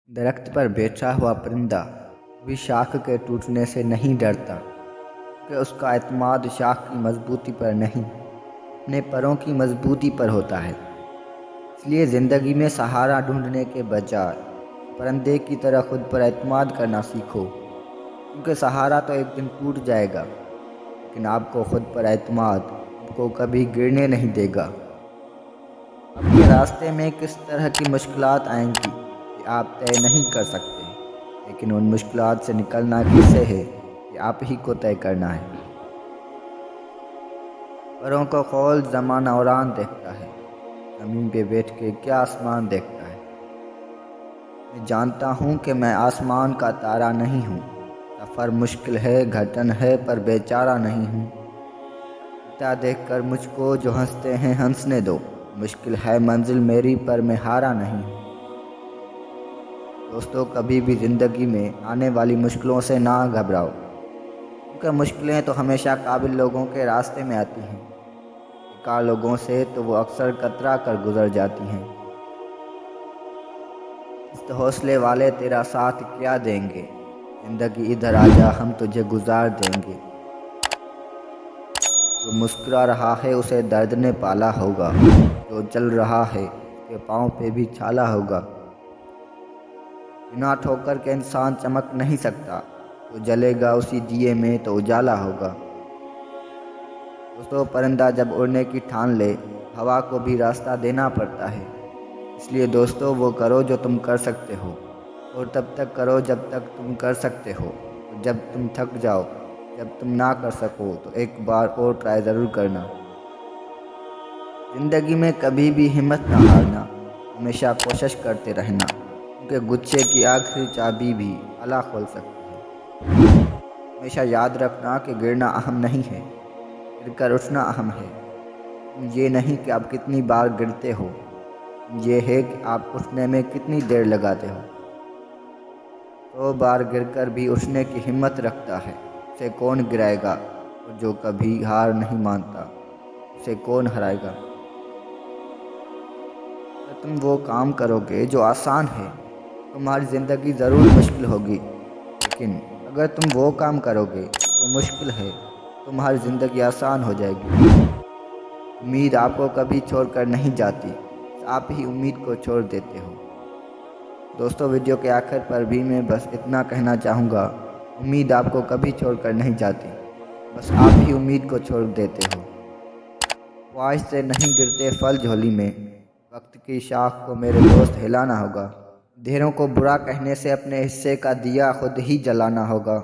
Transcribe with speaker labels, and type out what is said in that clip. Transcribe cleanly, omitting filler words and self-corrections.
Speaker 1: درخت پر بیٹھا ہوا پرندہ کبھی شاخ کے ٹوٹنے سے نہیں ڈرتا، کہ اس کا اعتماد شاخ کی مضبوطی پر نہیں، اپنے پروں کی مضبوطی پر ہوتا ہے۔ اس لیے زندگی میں سہارا ڈھونڈنے کے بجائے پرندے کی طرح خود پر اعتماد کرنا سیکھو، کیونکہ سہارا تو ایک دن ٹوٹ جائے گا، لیکن آپ کو خود پر اعتماد آپ کو کبھی گرنے نہیں دے گا۔ آپ کے راستے میں کس طرح کی مشکلات آئیں گی یہ آپ طے نہیں کر سکتے، لیکن ان مشکلات سے نکلنا کیسے ہے یہ آپ ہی کو طے کرنا ہے۔ پروں کو کھول زمانہ اوران دیکھتا ہے، زمین پہ بیٹھ کے کیا آسمان دیکھتا ہے۔ میں جانتا ہوں کہ میں آسمان کا تارا نہیں ہوں، سفر مشکل ہے، گھٹن ہے، پر بیچارہ نہیں ہوں۔ پتا دیکھ کر مجھ کو جو ہنستے ہیں ہنسنے دو، مشکل ہے منزل میری پر میں ہارا نہیں ہوں۔ دوستو، کبھی بھی زندگی میں آنے والی مشکلوں سے نہ گھبراؤ، کیونکہ مشکلیں تو ہمیشہ قابل لوگوں کے راستے میں آتی ہیں، بیکار لوگوں سے تو وہ اکثر کترا کر گزر جاتی ہیں۔ اس حوصلے والے تیرا ساتھ کیا دیں گے، زندگی ادھر آجا ہم تجھے گزار دیں گے۔ جو مسکرا رہا ہے اسے درد نے پالا ہوگا، جو چل رہا ہے اس کے پاؤں پہ بھی چھالا ہوگا۔ بنا ٹھوکر کے انسان چمک نہیں سکتا، جو جلے گا اسی دیے میں تو اجالا ہوگا۔ دوستو، پرندہ جب اڑنے کی ٹھان لے ہوا کو بھی راستہ دینا پڑتا ہے، اس لیے دوستو وہ کرو جو تم کر سکتے ہو، اور تب تک کرو جب تک تم کر سکتے ہو، اور جب تم تھک جاؤ، جب تم نہ کر سکو تو ایک بار اور ٹرائی ضرور کرنا۔ زندگی میں کبھی بھی ہمت نہ ہارنا، ہمیشہ کوشش کرتے رہنا، کیونکہ گچھے کی آخری چابی بھی تالا کھول سکتی ہے۔ ہمیشہ یاد رکھنا کہ گرنا اہم نہیں ہے، گر کر اٹھنا اہم ہے۔ یہ نہیں کہ آپ کتنی بار گرتے ہو، یہ ہے کہ آپ اٹھنے میں کتنی دیر لگاتے ہو۔ 100 بار گر کر بھی اٹھنے کی ہمت رکھتا ہے اسے کون گرائے گا، اور جو کبھی ہار نہیں مانتا اسے کون ہرائے گا۔ اگر تم وہ کام کرو گے جو آسان ہے تمہاری زندگی ضرور مشکل ہوگی، لیکن اگر تم وہ کام کرو گے جو مشکل ہے تمہاری زندگی آسان ہو جائے گی۔ امید آپ کو کبھی چھوڑ کر نہیں جاتی، آپ ہی امید کو چھوڑ دیتے ہو۔ دوستو، ویڈیو کے آخر پر بھی میں بس اتنا کہنا چاہوں گا، امید آپ کو کبھی چھوڑ کر نہیں جاتی، بس آپ ہی امید کو چھوڑ دیتے ہو۔ خواہش سے نہیں گرتے پھل جھولی میں، وقت کی شاخ کو میرے دوست ہلانا ہوگا۔ اندھیروں کو برا کہنے سے اپنے حصے کا دیا خود ہی جلانا ہوگا۔